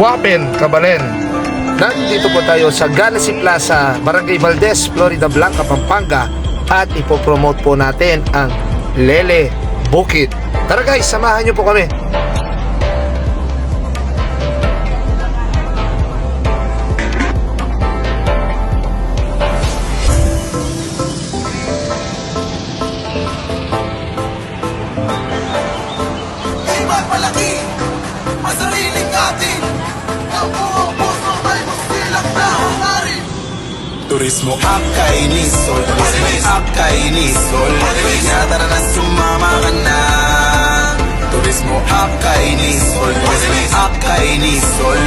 Guapen, Cabalen. Nandito po tayo sa Galaxy Plaza, Barangay Valdez, Florida Blanca, Pampanga. At ipopromote po natin ang Lele Bukid. Tara guys, samahan nyo po kami. Palaki, masariling atin, ang buong puso ay magsilak na hangarin. Turismo Akainisol, Akainisol, tara na sumama ka na. Turismo Akainisol, Akainisol,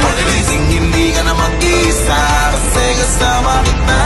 hindi ka na mag-isa kasi kasama kita.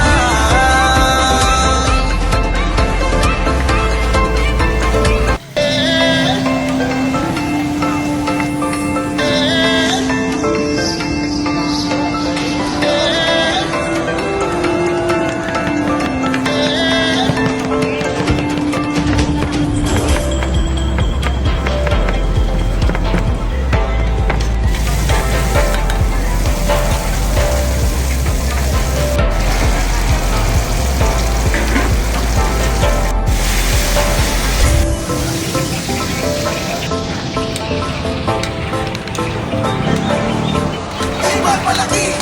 Palaki,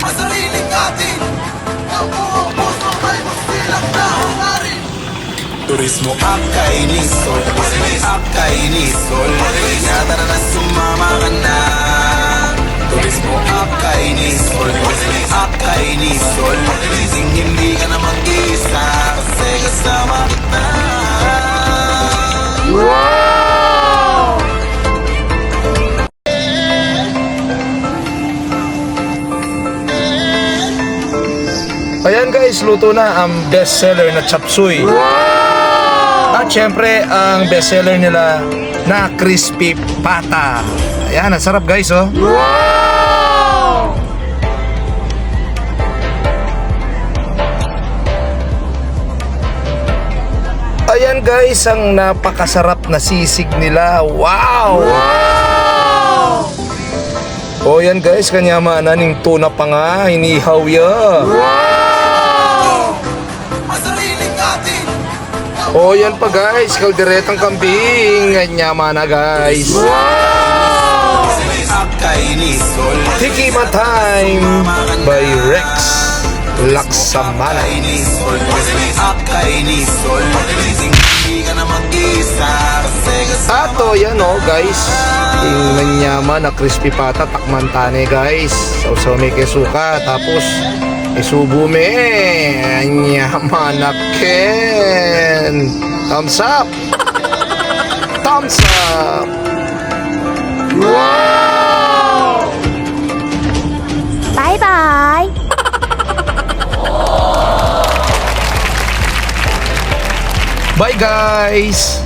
masariling atin, ang buong puso ay magsilak na hangarin. Turismo Akainisol, Akainisol, tara na sumama ka na. Turismo Akainisol, Akainisol, hindi ka na mag-isa kasi kasama kita. Ayan guys, luto na ang bestseller na chop suey. At syempre, ang bestseller nila na crispy pata. Ayan, ang sarap guys, oh. Ayan guys, ang napakasarap na sisig nila. Wow! O yan guys, kanyamanan ng tuna pa nga, hinihaw ya. O yan pa guys, kalderetang kambing, kanyama na guys. Tikima time by Rex Laksamana. Ato yan o guys, tingnan nyaman na crispy pata, takman tane guys. So may kesuka, tapos isubo me, nyaman na ken. Thumbs up! Thumbs up! Wow! Bye bye! Bye guys!